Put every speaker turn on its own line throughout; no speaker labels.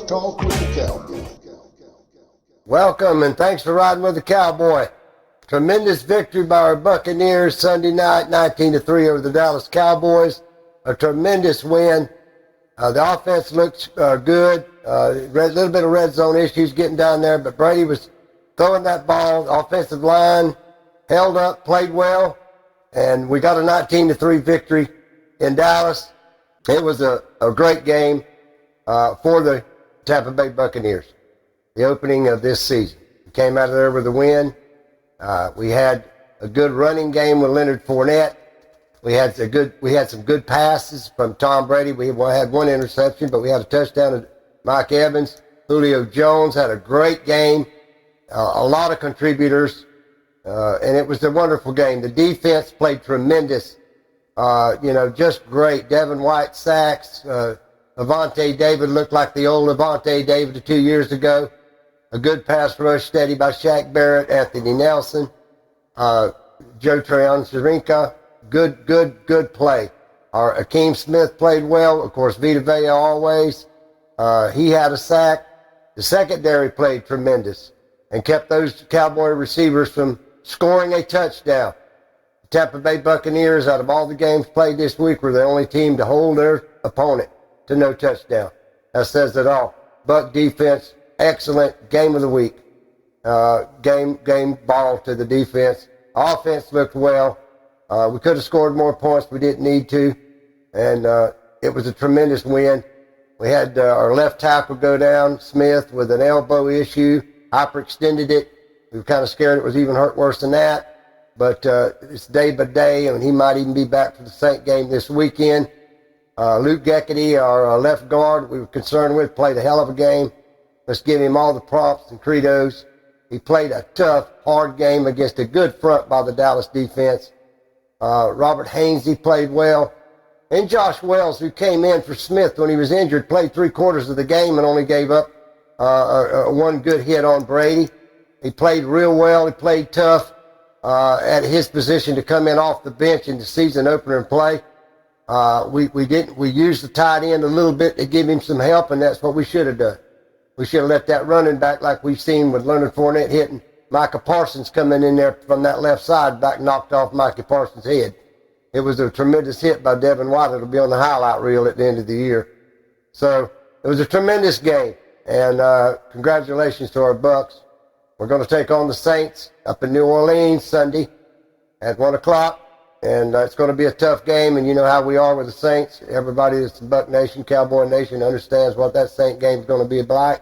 Sports Talk with the Cowboy.
Welcome and thanks for riding with the Cowboy. Tremendous victory by our Buccaneers Sunday night, 19-3 over the Dallas Cowboys. A tremendous win. The offense looks good. A little bit of red zone issues getting down there, but Brady was throwing that ball. The offensive line held up, played well, and we got a 19-3 victory in Dallas. It was a great game for the Tampa Bay Buccaneers, the opening of this season. We came out of there with a win. We had a good running game with Leonard Fournette. We had some good passes from Tom Brady. We had one interception, but we had a touchdown to Mike Evans. Julio Jones had a great game. A lot of contributors, and it was a wonderful game. The defense played tremendous. Just great. Devin White sacks. Avante David looked like the old Avante David of 2 years ago. A good pass rush steady by Shaq Barrett, Anthony Nelson, Joe Tryon-Sharinka. Good play. Our Akeem Smith played well. Of course, Vita Vea always. He had a sack. The secondary played tremendous and kept those Cowboy receivers from scoring a touchdown. The Tampa Bay Buccaneers, out of all the games played this week, were the only team to hold their opponent to no touchdown. That says it all. Buck defense, excellent. Game of the week. Game ball to the defense. Offense looked well. We could have scored more points. We didn't need to. And it was a tremendous win. We had our left tackle go down, Smith, with an elbow issue. Hyperextended it. We were kind of scared it was even hurt worse than that. But it's day by day, and he might even be back for the Saint game this weekend. Luke Geckety, our left guard, we were concerned with, played a hell of a game. Let's give him all the props and credos. He played a tough, hard game against a good front by the Dallas defense. Robert Hainsey played well. And Josh Wells, who came in for Smith when he was injured, played 3/4 of the game and only gave up one good hit on Brady. He played real well. He played tough at his position to come in off the bench in the season opener and play. We used the tight end a little bit to give him some help, and that's what we should have done. We should have let that running back, like we've seen with Leonard Fournette hitting Micah Parsons coming in there from that left side, back knocked off Micah Parsons' head. It was a tremendous hit by Devin White. It'll be on the highlight reel at the end of the year. So it was a tremendous game, and congratulations to our Bucs. We're going to take on the Saints up in New Orleans Sunday at 1 o'clock, and it's going to be a tough game, and you know how we are with the Saints. Everybody that's in Buck Nation, Cowboy Nation understands what that Saint game is going to be like.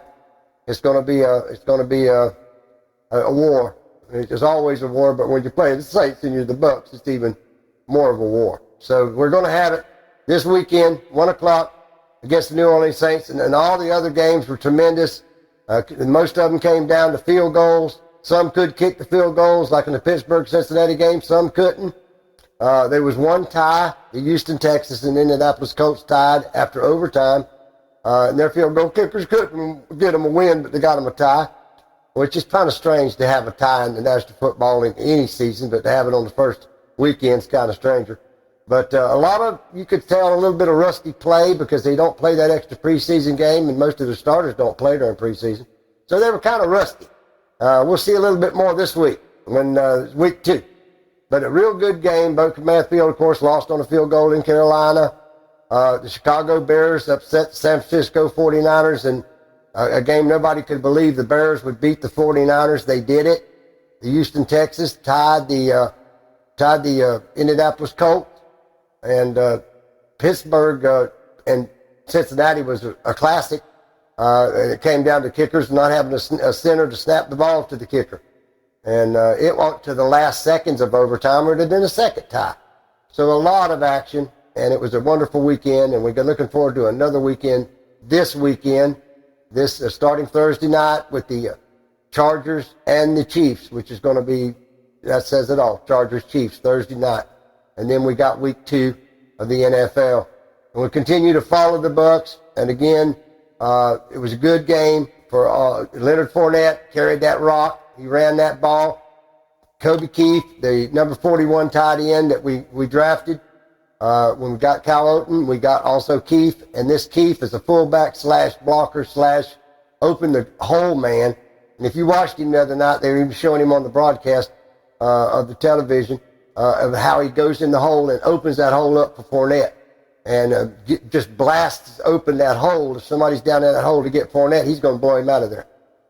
It's going to be a war. There's always a war, but when you play the Saints and you're the Bucs, it's even more of a war. So we're going to have it this weekend, 1 o'clock, against the New Orleans Saints, and all the other games were tremendous. Most of them came down to field goals. Some could kick the field goals, like in the Pittsburgh-Cincinnati game. Some couldn't. There was one tie. The Houston, Texas, and Indianapolis Colts tied after overtime. And their field goal kickers couldn't get them a win, but they got them a tie, which is kind of strange to have a tie in the National Football in any season, but to have it on the first weekend is kind of stranger. But a lot of, you could tell a little bit of rusty play because they don't play that extra preseason game, and most of the starters don't play during preseason. So they were kind of rusty. We'll see a little bit more this week, when week 2. But a real good game. Baker Mayfield, of course, lost on a field goal in Carolina. The Chicago Bears upset the San Francisco 49ers, and a game nobody could believe the Bears would beat the 49ers. They did it. The Houston, Texas tied the Indianapolis Colts, and Pittsburgh and Cincinnati was a classic. And it came down to kickers not having a center to snap the ball to the kicker. And it went to the last seconds of overtime, or it had been a second tie. So a lot of action, and it was a wonderful weekend, and we're looking forward to another weekend this weekend. This starting Thursday night with the Chargers and the Chiefs, which is going to be, that says it all, Chargers-Chiefs Thursday night. And then we got week 2 of the NFL. And we'll continue to follow the Bucs. And again, it was a good game for Leonard Fournette, carried that rock. He ran that ball. Kobe Keith, the number 41 tight end that we drafted, When we got Cal open, we got also Keith, and this Keith is a fullback slash blocker slash open the hole man. And if you watched him the other night, they were even showing him on the broadcast of the television of how he goes in the hole and opens that hole up for Fournette and just blasts open that hole. If somebody's down in that hole to get Fournette, he's going to blow him out of there.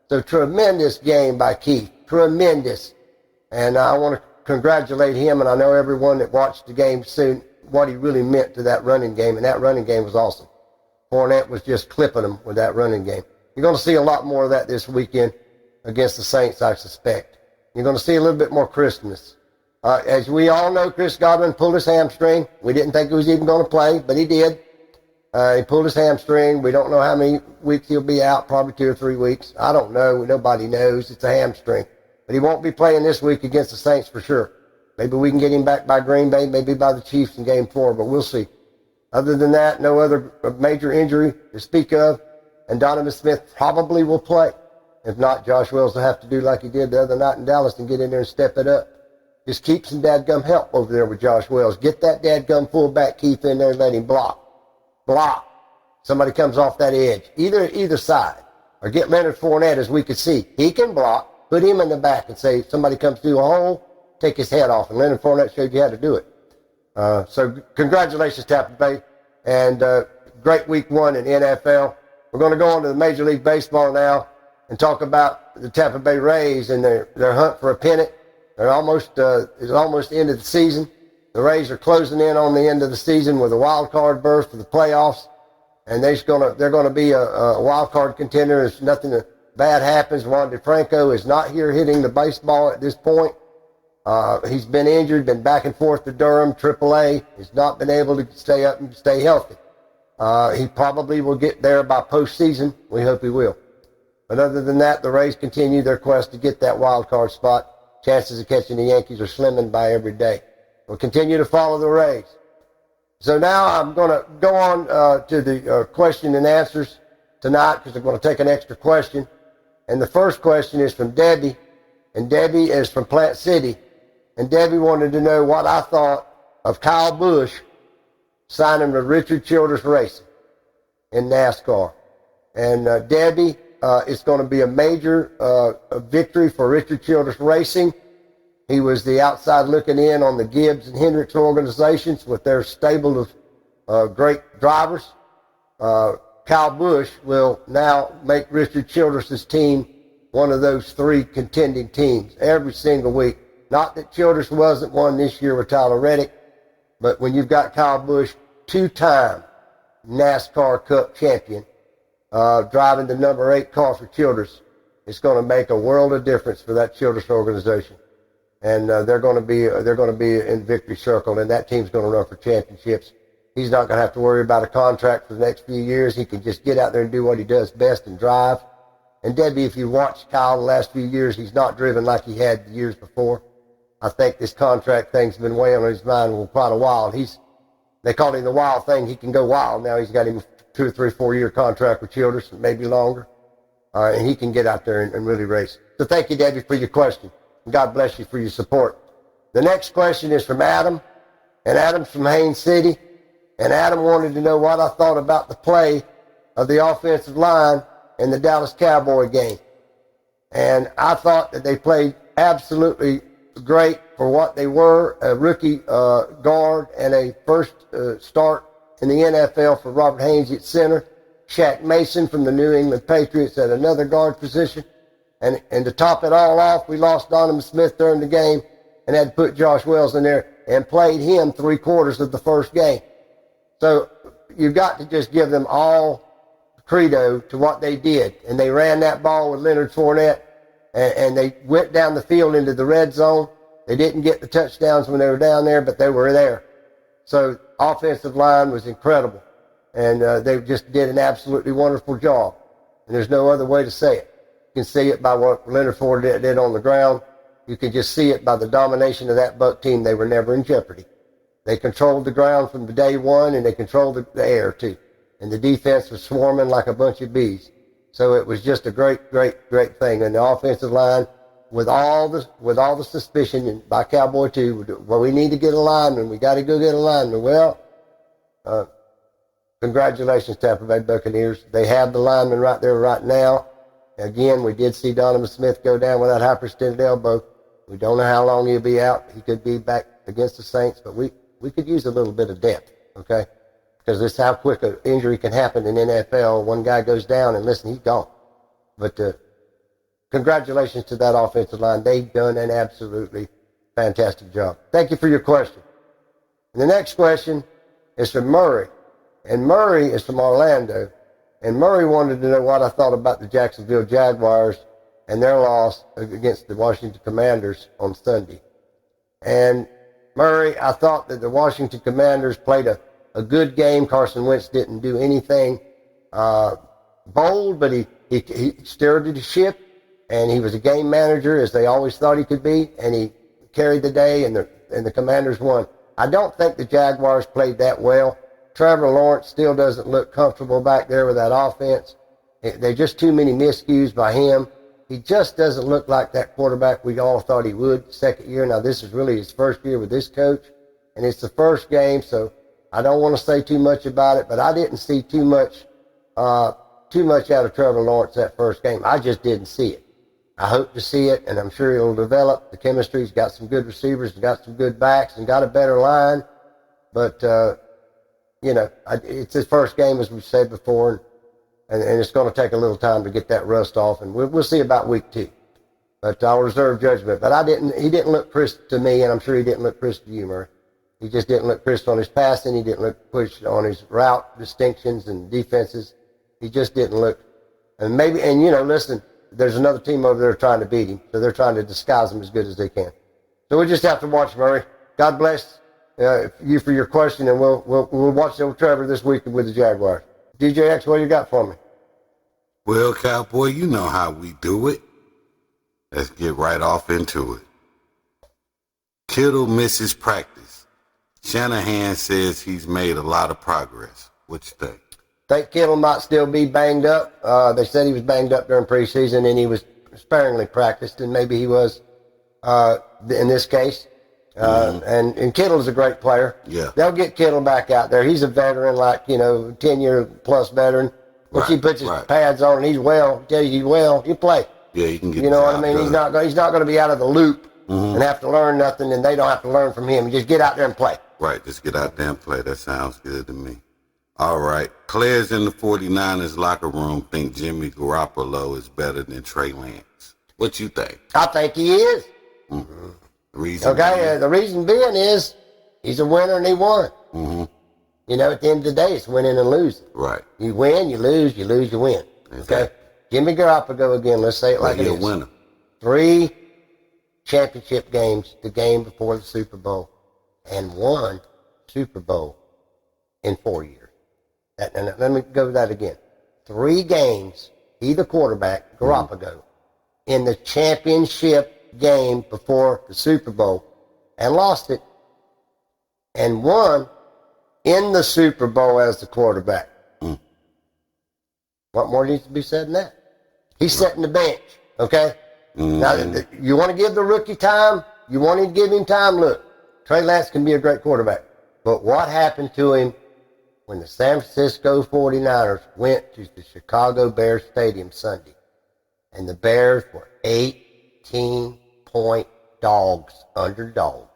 So tremendous game by Keith, tremendous. And I want to congratulate him, and I know everyone that watched the game soon what he really meant to that running game, and that running game was awesome. Fournette was just clipping them with that running game. You're going to see a lot more of that this weekend against the Saints, I suspect. You're going to see a little bit more crispness. As we all know, Chris Godwin pulled his hamstring. We didn't think he was even going to play, but he did. He pulled his hamstring. We don't know how many weeks he'll be out, probably 2 or 3 weeks. I don't know. Nobody knows. It's a hamstring. But he won't be playing this week against the Saints for sure. Maybe we can get him back by Green Bay, maybe by the Chiefs in Game 4, but we'll see. Other than that, no other major injury to speak of, and Donovan Smith probably will play. If not, Josh Wells will have to do like he did the other night in Dallas and get in there and step it up. Just keep some dadgum help over there with Josh Wells. Get that dadgum fullback Keith in there and let him block. Block. Somebody comes off that edge, either side. Or get Leonard Fournette, as we could see. He can block. Put him in the back and say, somebody comes through a hole, take his head off. And Leonard Fournette showed you how to do it. So congratulations, Tampa Bay. And great week 1 in NFL. We're going to go on to the Major League Baseball now and talk about the Tampa Bay Rays and their hunt for a pennant. It's almost the end of the season. The Rays are closing in on the end of the season with a wild card berth for the playoffs, and they're going to be a wild card contender if nothing bad happens. Juan DeFranco is not here hitting the baseball at this point. He's been injured, been back and forth to Durham, AAA. He's not been able to stay up and stay healthy. He probably will get there by postseason. We hope he will. But other than that, the Rays continue their quest to get that wild card spot. Chances of catching the Yankees are slimming by every day. We'll continue to follow the Rays. So now I'm going to go on to the question and answers tonight because I'm going to take an extra question. And the first question is from Debbie, and Debbie is from Plant City. And Debbie wanted to know what I thought of Kyle Busch signing with Richard Childress Racing in NASCAR. And Debbie, it's going to be a major victory for Richard Childress Racing. He was the outside looking in on the Gibbs and Hendricks organizations with their stable of great drivers. Kyle Busch will now make Richard Childress's team one of those 3 contending teams every single week. Not that Childress wasn't one this year with Tyler Reddick, but when you've got Kyle Busch, 2-time NASCAR Cup champion, driving the number 8 car for Childress, it's going to make a world of difference for that Childress organization. And they're going to be in victory circle, and that team's going to run for championships. He's not going to have to worry about a contract for the next few years. He can just get out there and do what he does best and drive. And Debbie, if you watched Kyle the last few years, he's not driven like he had the years before. I think this contract thing's been weighing on his mind for quite a while. They call him the wild thing. He can go wild now. He's got him a 2 or 3, 4-year contract with Childress, maybe longer. And he can get out there and really race. So thank you, Debbie, for your question. And God bless you for your support. The next question is from Adam. And Adam's from Haines City. And Adam wanted to know what I thought about the play of the offensive line in the Dallas Cowboy game. And I thought that they played absolutely great for what they were, a rookie guard and a first start in the NFL for Robert Haynes at center. Shaq Mason from the New England Patriots at another guard position. And to top it all off, we lost Donovan Smith during the game and had to put Josh Wells in there and played him 3/4 of the first game. So you've got to just give them all credo to what they did. And they ran that ball with Leonard Fournette, and they went down the field into the red zone. They didn't get the touchdowns when they were down there, but they were there. So offensive line was incredible. And they just did an absolutely wonderful job. And there's no other way to say it. You can see it by what Leonard Fournette did on the ground. You can just see it by the domination of that Buck team. They were never in jeopardy. They controlled the ground from the day one, and they controlled the air too. And the defense was swarming like a bunch of bees. So it was just a great, great, great thing. And the offensive line, with all the suspicion by Cowboy too, well, we need to get a lineman. We got to go get a lineman. Well, Congratulations, Tampa Bay Buccaneers. They have the lineman right there right now. Again, we did see Donovan Smith go down with that hyperextended elbow. We don't know how long he'll be out. He could be back against the Saints, but we could use a little bit of depth, okay? Because this is how quick an injury can happen in NFL. One guy goes down, and listen, he's gone. But congratulations to that offensive line. They've done an absolutely fantastic job. Thank you for your question. And the next question is from Murray. And Murray is from Orlando. And Murray wanted to know what I thought about the Jacksonville Jaguars and their loss against the Washington Commanders on Sunday. And Murray, I thought that the Washington Commanders played a good game. Carson Wentz didn't do anything bold, but he steered the ship, and he was a game manager, as they always thought he could be, and he carried the day, and the Commanders won. I don't think the Jaguars played that well. Trevor Lawrence still doesn't look comfortable back there with that offense. There's just too many miscues by him. He just doesn't look like that quarterback we all thought he would. Second year. Now, this is really his first year with this coach, and it's the first game, so I don't want to say too much about it, but I didn't see too much out of Trevor Lawrence that first game. I just didn't see it. I hope to see it, and I'm sure it'll develop. The chemistry's got some good receivers, got some good backs, and got a better line, but it's his first game, as we've said before, and it's going to take a little time to get that rust off, and we'll see about week 2. But I'll reserve judgment. But he didn't look crisp to me, and I'm sure he didn't look crisp to you, Murray. He just didn't look crisp on his passing. He didn't look pushed on his route distinctions and defenses. He just didn't look. And listen, there's another team over there trying to beat him, so they're trying to disguise him as good as they can. So we just have to watch, Murray. God bless you for your question, and we'll watch old Trevor this week with the Jaguars. DJX, what you got for me?
Well, Cowboy, you know how we do it. Let's get right off into it. Kittle misses practice. Shanahan says he's made a lot of progress. What you think?
Think Kittle might still be banged up. They said he was banged up during preseason, and he was sparingly practiced, and maybe he was in this case. And Kittle's a great player.
Yeah.
They'll get Kittle back out there. He's a veteran, 10-year plus veteran. Once he puts his pads on and he's well, he'll play.
Yeah, he can get.
You know what I mean? Done. He's not going to be out of the loop and have to learn nothing, and they don't have to learn from him. Just get out there and play.
Right, just get out there and play. That sounds good to me. All right. Players in the 49ers locker room think Jimmy Garoppolo is better than Trey Lance. What you think?
I think he is.
Mm-hmm. The
reason being is he's a winner and he won.
Mm-hmm.
At the end of the day, it's winning and losing.
Right.
You win, you lose, you win.
Exactly.
Okay? Jimmy Garoppolo, again, let's say it like it is.
He's a winner. 3
championship games the game before the Super Bowl, and 1 Super Bowl in 4 years. And let me go with that again. 3 games, he the quarterback, Garoppolo, in the championship game before the Super Bowl, and lost it, and won in the Super Bowl as the quarterback. What more needs to be said than that? He's setting the bench, okay? Now, you want to give the rookie time? You want to give him time? Look, Trey Lance can be a great quarterback. But what happened to him when the San Francisco 49ers went to the Chicago Bears Stadium Sunday, and the Bears were 18-point underdogs?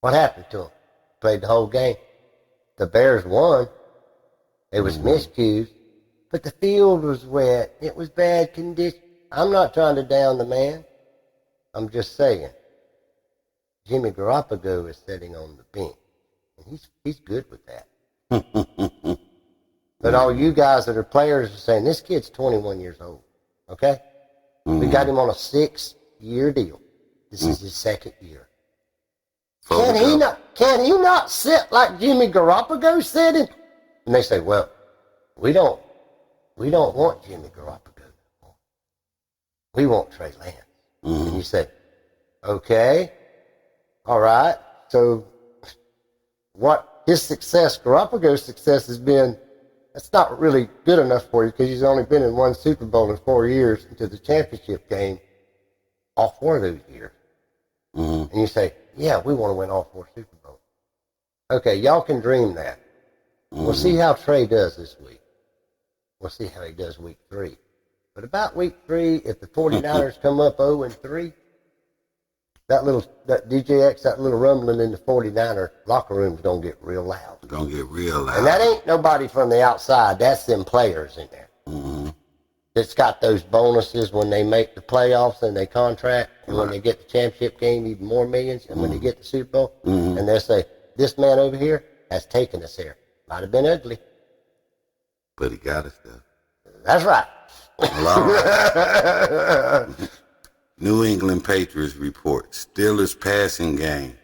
What happened to him? Played the whole game. The Bears won. It was miscues, but the field was wet. It was bad condition. I'm not trying to down the man. I'm just saying, Jimmy Garoppolo is sitting on the bench, and he's good with that. But all you guys that are players are saying, this kid's 21 years old, okay? We got him on a 6-year deal. This is his 2nd year. Can he not sit like Jimmy Garoppolo sitting? And they say, well, we don't want Jimmy Garoppolo. We want Trey Lance. And you say, okay, all right. So what his success, Garoppolo's success has been, that's not really good enough for you because he's only been in 1 Super Bowl in 4 years into the championship game all 4 of those years. And you say, yeah, we want to win all 4 Super Bowls. Okay, y'all can dream that. We'll see how Trey does this week. We'll see how he does week 3. But about week 3, if the 49ers come up 0-3, that DJX, that little rumbling in the 49er locker room is going to get real loud.
Gonna get real loud.
And that ain't nobody from the outside. That's them players in there.
Mm-hmm.
It's got those bonuses when they make the playoffs and they contract, and
Right.
when they get the championship game, even more millions, and when they get the Super Bowl,
Mm-hmm.
and they'll say, this man over here has taken us here. Might have been ugly.
But he got us there.
That's right.
Well, all right. New England Patriots report. Steelers passing game.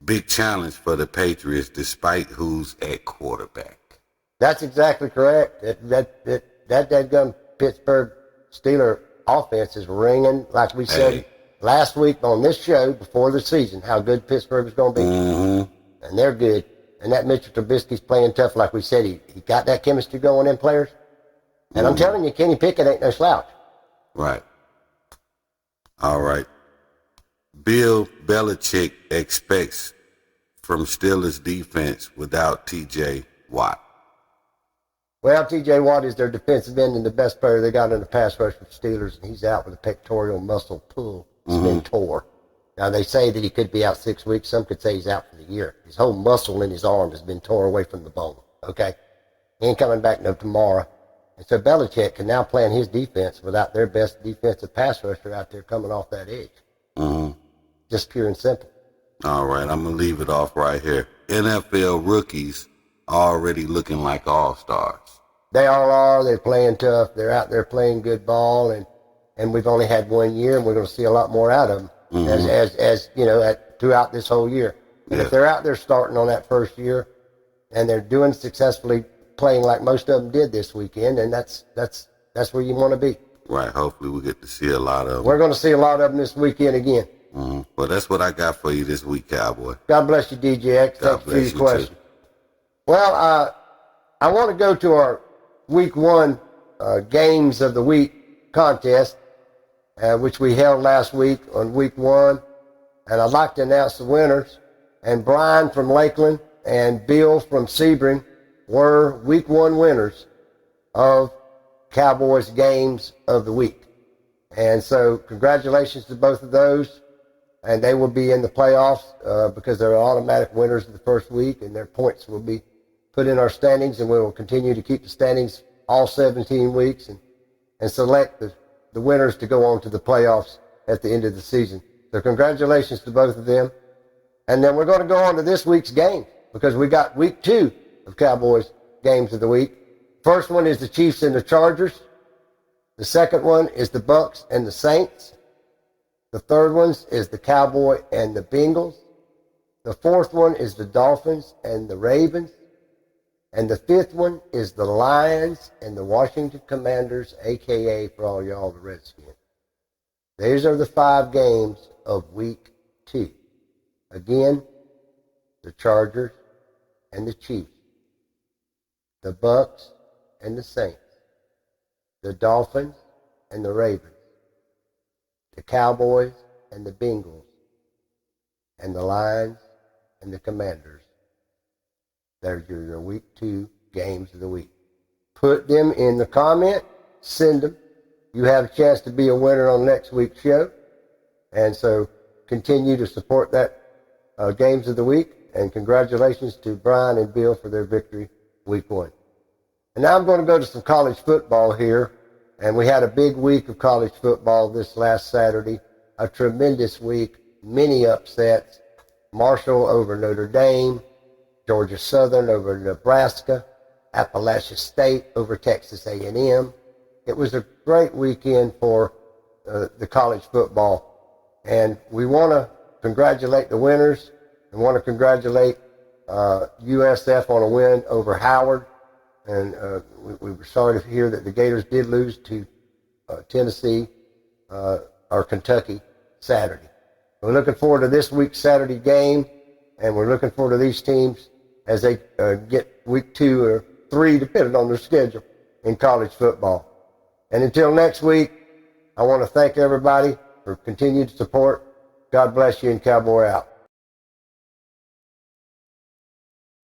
Big challenge for the Patriots despite who's at quarterback.
That's exactly correct. That gun Pittsburgh Steeler offense is ringing, like we said last week on this show before the season, how good Pittsburgh is going to be.
Mm-hmm.
And they're good. And that Mitchell Trubisky's playing tough, like we said. He got that chemistry going in players. And I'm telling you, Kenny Pickett ain't no slouch.
Right. All right. Bill Belichick expects from Steelers defense without T.J. Watt.
Well, T.J. Watt is their defensive end and the best player they got in the pass rush for the Steelers, and he's out with a pectoral muscle pull. It's been tore. Now, they say that he could be out 6 weeks. Some could say he's out for the year. His whole muscle in his arm has been tore away from the bone, okay? He ain't coming back no tomorrow. And so Belichick can now plan his defense without their best defensive pass rusher out there coming off that edge.
Mm-hmm.
Just pure and simple.
All right, I'm going to leave it off right here. NFL rookies already looking like all-stars.
They all are. They're playing tough. They're out there playing good ball, and we've only had 1 year, and we're going to see a lot more out of them as you know, throughout this whole year. And if they're out there starting on that first year, and they're doing successfully playing like most of them did this weekend, and that's where you want to be.
Right. Hopefully we get to see a lot of them.
We're going to see a lot of them this weekend again.
Mm-hmm. Well, that's what I got for you this week, Cowboy.
God bless you, DJX. Thanks for your question. Well, I want to go to our Week 1 Games of the Week contest, which we held last week on Week 1. And I'd like to announce the winners. And Brian from Lakeland and Bill from Sebring were Week 1 winners of Cowboys Games of the Week. And so congratulations to both of those. And they will be in the playoffs because they're automatic winners of the first week, and their points will be put in our standings, and we will continue to keep the standings all 17 weeks and select the winners to go on to the playoffs at the end of the season. So congratulations to both of them. And then we're going to go on to this week's game because we got Week 2 of Cowboys Games of the Week. First one is the Chiefs and the Chargers. The second one is the Bucs and the Saints. The third one is the Cowboy and the Bengals. The fourth one is the Dolphins and the Ravens. And the fifth one is the Lions and the Washington Commanders, a.k.a. for all y'all the Redskins. These are the 5 games of Week 2. Again, the Chargers and the Chiefs, the Bucs and the Saints, the Dolphins and the Ravens, the Cowboys and the Bengals, and the Lions and the Commanders. There's your Week 2 Games of the Week. Put them in the comment, send them. You have a chance to be a winner on next week's show. And so continue to support that Games of the Week. And congratulations to Brian and Bill for their victory Week 1. And now I'm going to go to some college football here. And we had a big week of college football this last Saturday. A tremendous week. Many upsets. Marshall over Notre Dame. Georgia Southern over Nebraska. Appalachia State over Texas A&M. It was a great weekend for the college football. And we want to congratulate the winners and want to congratulate USF on a win over Howard. And we were sorry to hear that the Gators did lose to Tennessee or Kentucky Saturday. We're looking forward to this week's Saturday game, and we're looking forward to these teams as they get Week 2 or 3, depending on their schedule, in college football. And until next week, I want to thank everybody for continued support. God bless you, and Cowboy out.